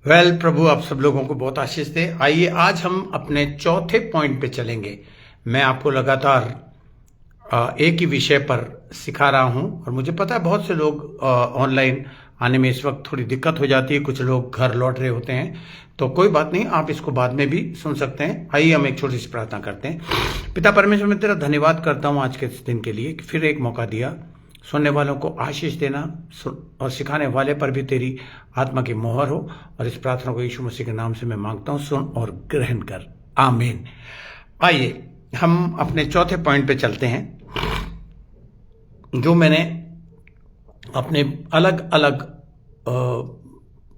प्रभु आप सब लोगों को बहुत आशीष दे। आइए आज हम अपने चौथे पॉइंट पे चलेंगे। मैं आपको लगातार एक ही विषय पर सिखा रहा हूं और मुझे पता है बहुत से लोग ऑनलाइन आने में इस वक्त थोड़ी दिक्कत हो जाती है, कुछ लोग घर लौट रहे होते हैं, तो कोई बात नहीं, आप इसको बाद में भी सुन सकते हैं। आइए हम एक छोटी सी प्रार्थना करते हैं। पिता परमेश्वर, मैं तेरा धन्यवाद करता हूं आज के इस दिन के लिए कि फिर एक मौका दिया। सुनने वालों को आशीष देना और सिखाने वाले पर भी तेरी आत्मा की मोहर हो, और इस प्रार्थना को यीशु मसीह के नाम से मैं मांगता हूं, सुन और ग्रहण कर, आमीन। आइए हम अपने चौथे पॉइंट पे चलते हैं, जो मैंने अपने अलग अलग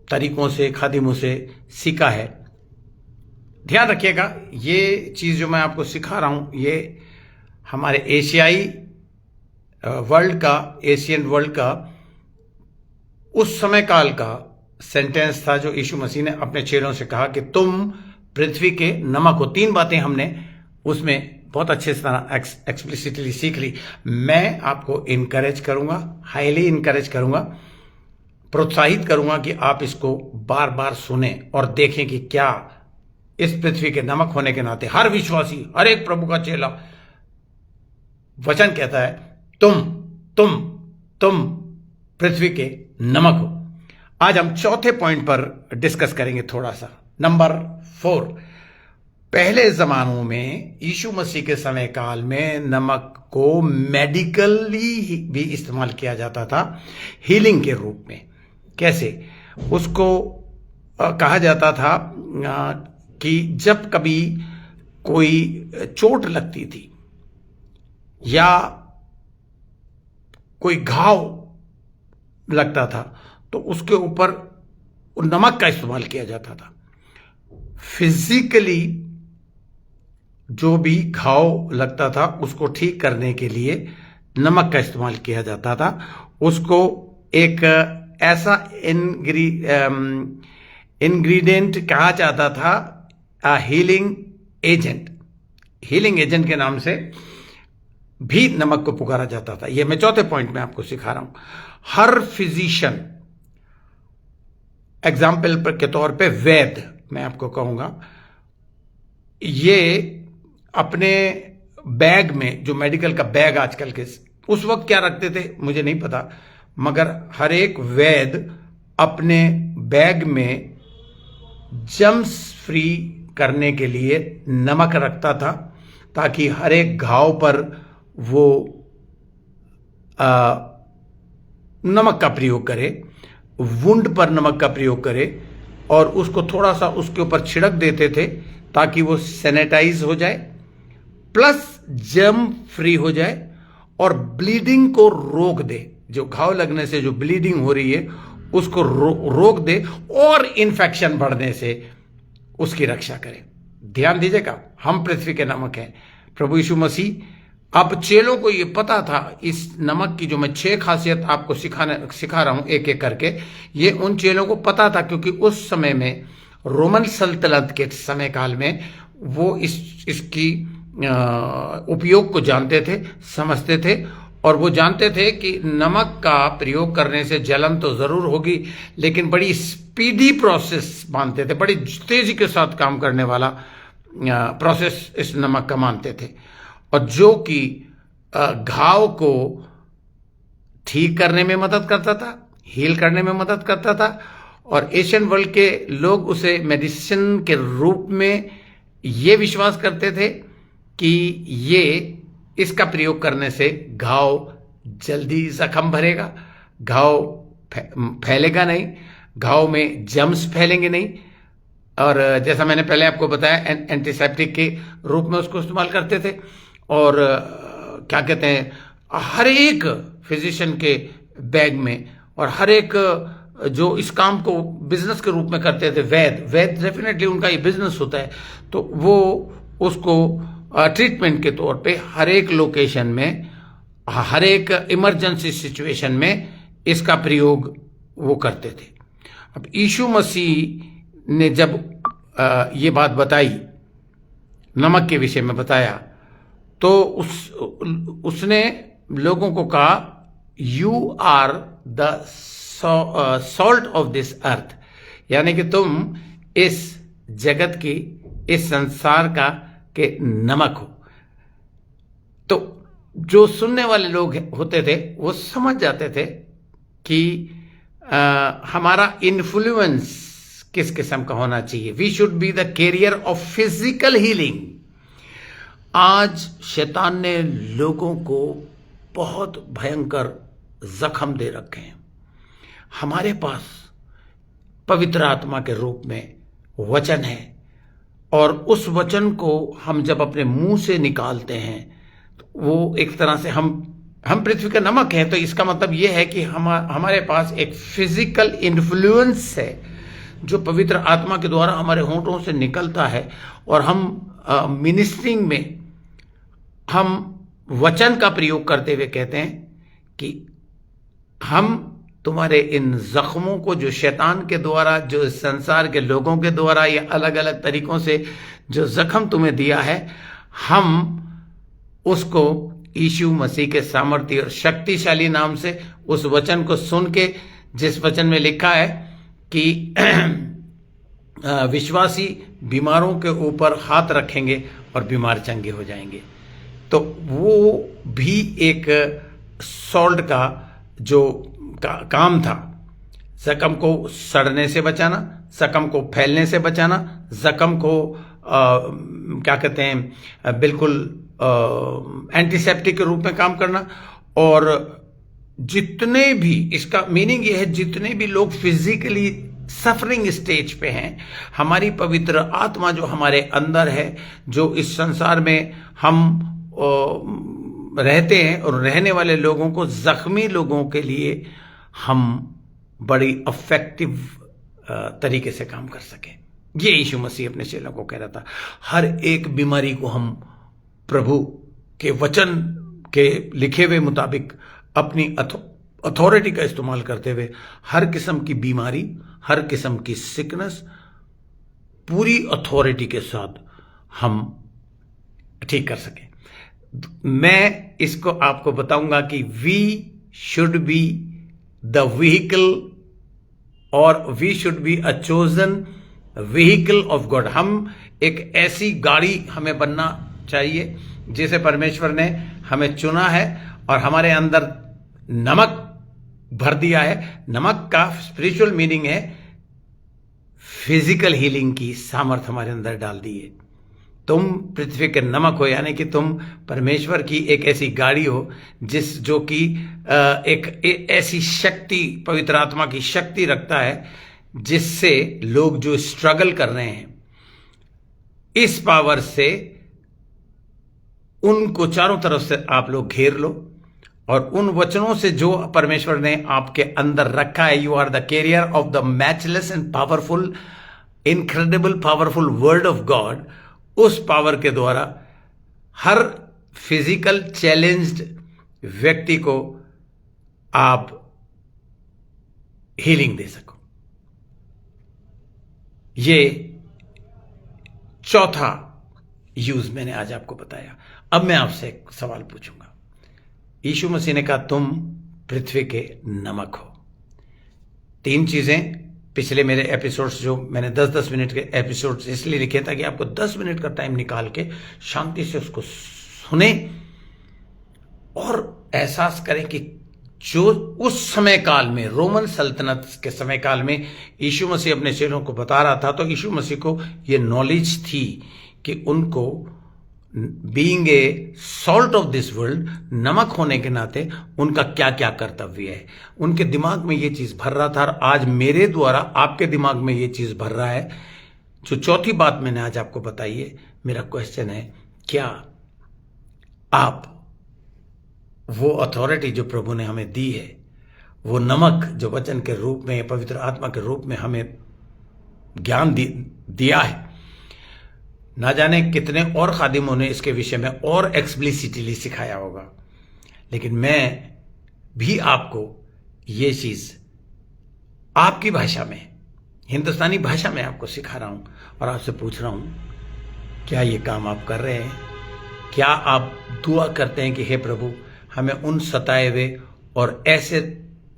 तरीकों से, खादिमों से सीखा है। ध्यान रखिएगा, ये चीज जो मैं आपको सिखा रहा हूं, ये हमारे एशियाई वर्ल्ड का, एशियन वर्ल्ड का उस समय काल का सेंटेंस था जो यीशु मसीह ने अपने चेलों से कहा कि तुम पृथ्वी के नमक हो। 3 बातें हमने उसमें बहुत अच्छे से एक्सप्लिसिटली सीख ली। मैं आपको इनकरेज करूंगा, हाईली इनकरेज करूंगा, प्रोत्साहित करूंगा कि आप इसको बार बार सुने और देखें कि क्या इस पृथ्वी के नमक होने के नाते हर विश्वासी, हर एक प्रभु का चेला, वचन कहता है तुम पृथ्वी के नमक हो। आज हम चौथे पॉइंट पर डिस्कस करेंगे थोड़ा सा। नंबर 4, पहले जमानों में यीशु मसीह के समय काल में नमक को मेडिकली भी इस्तेमाल किया जाता था, हीलिंग के रूप में। कैसे? उसको कहा जाता था कि जब कभी कोई चोट लगती थी या कोई घाव लगता था तो उसके ऊपर नमक का इस्तेमाल किया जाता था। फिजिकली जो भी घाव लगता था उसको ठीक करने के लिए नमक का इस्तेमाल किया जाता था। उसको एक ऐसा इंग्रेडिएंट कहा जाता था, हीलिंग एजेंट। हीलिंग एजेंट के नाम से भी नमक को पुकारा जाता था। यह मैं चौथे पॉइंट में आपको सिखा रहा हूं। हर फिजिशियन, एग्जाम्पल के तौर पे वैद्य मैं आपको कहूंगा, ये अपने बैग में, जो मेडिकल का बैग आजकल के, उस वक्त क्या रखते थे मुझे नहीं पता, मगर हर एक वैद्य अपने बैग में जम्स फ्री करने के लिए नमक रखता था, ताकि हर एक घाव पर वो नमक का प्रयोग करे, वुंड पर नमक का प्रयोग करे, और उसको थोड़ा सा उसके ऊपर छिड़क देते थे ताकि वो सैनिटाइज हो जाए, प्लस जर्म फ्री हो जाए और ब्लीडिंग को रोक दे। जो घाव लगने से जो ब्लीडिंग हो रही है उसको रोक दे और इन्फेक्शन बढ़ने से उसकी रक्षा करे। ध्यान दीजिएगा, हम पृथ्वी के नमक हैं। प्रभु यीशु मसीह, अब चेलों को ये पता था, इस नमक की जो मैं 6 खासियत आपको सिखा रहा हूं एक एक करके, ये उन चेलों को पता था, क्योंकि उस समय में रोमन सल्तनत के समय काल में वो इसकी उपयोग को जानते थे, समझते थे, और वो जानते थे कि नमक का प्रयोग करने से जलन तो जरूर होगी, लेकिन बड़ी स्पीडी प्रोसेस मानते थे, बड़ी तेजी के साथ काम करने वाला प्रोसेस इस नमक का मानते थे, और जो कि घाव को ठीक करने में मदद करता था, हील करने में मदद करता था। और एशियन वर्ल्ड के लोग उसे मेडिसिन के रूप में ये विश्वास करते थे कि ये इसका प्रयोग करने से घाव जल्दी जख्म भरेगा, घाव फैलेगा नहीं, घाव में जम्स फैलेंगे नहीं, और जैसा मैंने पहले आपको बताया एंटीसेप्टिक के रूप में उसको इस्तेमाल करते थे। और क्या कहते हैं, हर एक फिजिशियन के बैग में, और हर एक जो इस काम को बिजनेस के रूप में करते थे, वैद डेफिनेटली उनका ये बिजनेस होता है, तो वो उसको ट्रीटमेंट के तौर पे हर एक लोकेशन में, हर एक इमरजेंसी सिचुएशन में इसका प्रयोग वो करते थे। अब यीशु मसीह ने जब ये बात बताई, नमक के विषय में बताया, तो उसने लोगों को कहा, you are the salt of this earth, यानी कि तुम इस जगत की, इस संसार के नमक हो। तो जो सुनने वाले लोग होते थे वो समझ जाते थे कि हमारा इन्फ्लुएंस किस किस्म का होना चाहिए। We should be the carrier of physical healing. आज शैतान ने लोगों को बहुत भयंकर जख्म दे रखे हैं। हमारे पास पवित्र आत्मा के रूप में वचन है, और उस वचन को हम जब अपने मुंह से निकालते हैं तो वो एक तरह से हम पृथ्वी का नमक हैं। तो इसका मतलब ये है कि हमारे पास एक फिजिकल इन्फ्लुएंस है जो पवित्र आत्मा के द्वारा हमारे होंठों से निकलता है, और हम मिनिस्ट्रिंग में हम वचन का प्रयोग करते हुए कहते हैं कि हम तुम्हारे इन जख्मों को, जो शैतान के द्वारा, जो संसार के लोगों के द्वारा या अलग अलग तरीकों से जो जख्म तुम्हें दिया है, हम उसको यीशु मसीह के सामर्थ्य और शक्तिशाली नाम से उस वचन को सुन के, जिस वचन में लिखा है कि विश्वासी बीमारों के ऊपर हाथ रखेंगे और बीमार चंगे हो जाएंगे। तो वो भी एक सॉल्ट का जो काम था, जख्म को सड़ने से बचाना, जख्म को फैलने से बचाना, जख्म को क्या कहते हैं, बिल्कुल एंटीसेप्टिक के रूप में काम करना। और जितने भी, इसका मीनिंग ये है, जितने भी लोग फिजिकली सफरिंग स्टेज पे हैं, हमारी पवित्र आत्मा जो हमारे अंदर है, जो इस संसार में हम रहते हैं और रहने वाले लोगों को, जख्मी लोगों के लिए हम बड़ी इफेक्टिव तरीके से काम कर सकें। ये यीशु मसीह अपने चेलों को कह रहा था। हर एक बीमारी को हम प्रभु के वचन के लिखे हुए मुताबिक अपनी अथॉरिटी का इस्तेमाल करते हुए हर किस्म की बीमारी, हर किस्म की सिकनेस पूरी अथॉरिटी के साथ हम ठीक कर सकें। मैं इसको आपको बताऊंगा कि we should be the vehicle, और we should be a chosen vehicle of God. हम एक ऐसी गाड़ी हमें बनना चाहिए जिसे परमेश्वर ने हमें चुना है और हमारे अंदर नमक भर दिया है। नमक का स्पिरिचुअल मीनिंग है फिजिकल हीलिंग की सामर्थ हमारे अंदर डाल दी है। तुम पृथ्वी के नमक हो, यानी कि तुम परमेश्वर की एक ऐसी गाड़ी हो जो कि एक ऐसी शक्ति, पवित्र आत्मा की शक्ति रखता है, जिससे लोग जो स्ट्रगल कर रहे हैं, इस पावर से उनको चारों तरफ से आप लोग घेर लो, और उन वचनों से जो परमेश्वर ने आपके अंदर रखा है, you are the carrier of the matchless and powerful, incredible powerful word of God. उस पावर के द्वारा हर फिजिकल चैलेंज्ड व्यक्ति को आप हीलिंग दे सको। ये चौथा यूज मैंने आज आपको बताया। अब मैं आपसे एक सवाल पूछूंगा। यीशु मसीह ने कहा तुम पृथ्वी के नमक हो। 3 चीजें पिछले मेरे एपिसोड्स, जो मैंने 10-10 मिनट के एपिसोड्स इसलिए लिखे ताकि आपको 10 मिनट का टाइम निकाल के शांति से उसको सुने और एहसास करें कि जो उस समय काल में, रोमन सल्तनत के समय काल में यीशु मसीह अपने चेलों को बता रहा था, तो यीशु मसीह को ये नॉलेज थी कि उनको being a salt of this world, नमक होने के नाते उनका क्या क्या कर्तव्य है। उनके दिमाग में ये चीज भर रहा था, और आज मेरे द्वारा आपके दिमाग में ये चीज भर रहा है। जो चौथी बात मैंने आज आपको बताई है, मेरा क्वेश्चन है, क्या आप वो अथॉरिटी जो प्रभु ने हमें दी है, वो नमक जो वचन के रूप में, पवित्र आत्मा के रूप में हमें ज्ञान दिया है, ना जाने कितने और खादिमों ने इसके विषय में और एक्सप्लिसिटली सिखाया होगा, लेकिन मैं भी आपको ये चीज आपकी भाषा में, हिंदुस्तानी भाषा में आपको सिखा रहा हूं और आपसे पूछ रहा हूं, क्या ये काम आप कर रहे हैं? क्या आप दुआ करते हैं कि हे प्रभु, हमें उन सताए हुए और ऐसे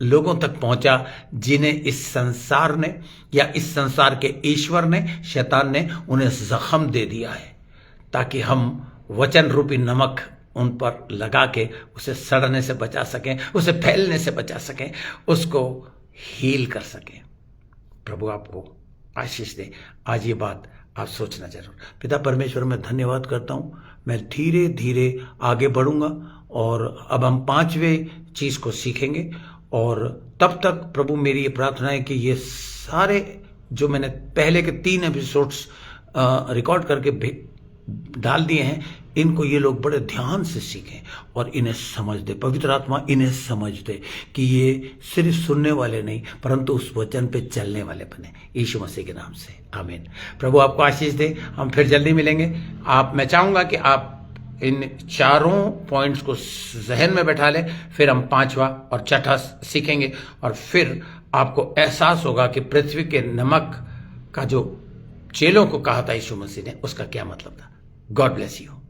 लोगों तक पहुंचा जिन्हें इस संसार ने या इस संसार के ईश्वर ने, शैतान ने उन्हें जख्म दे दिया है, ताकि हम वचन रूपी नमक उन पर लगा के उसे सड़ने से बचा सकें, उसे फैलने से बचा सकें, उसको हील कर सकें। प्रभु आपको आशीष दे। आज ये बात आप सोचना जरूर। पिता परमेश्वर, मैं धन्यवाद करता हूँ। मैं धीरे धीरे आगे बढ़ूंगा और अब हम 5वें चीज को सीखेंगे। और तब तक प्रभु मेरी ये प्रार्थना है कि ये सारे जो मैंने पहले के 3 एपिसोड्स रिकॉर्ड करके डाल दिए हैं, इनको ये लोग बड़े ध्यान से सीखें और इन्हें समझ दे। पवित्र आत्मा इन्हें समझ दे कि ये सिर्फ सुनने वाले नहीं परंतु उस वचन पे चलने वाले बने। यीशु मसीह के नाम से आमीन। प्रभु आपको आशीष दे। हम फिर जल्दी मिलेंगे। मैं चाहूंगा कि आप इन चारों पॉइंट्स को जहन में बैठा लें, फिर हम 5वां और 6ठा सीखेंगे और फिर आपको एहसास होगा कि पृथ्वी के नमक का जो चेलों को कहा था यीशु मसीह ने, उसका क्या मतलब था। God bless you.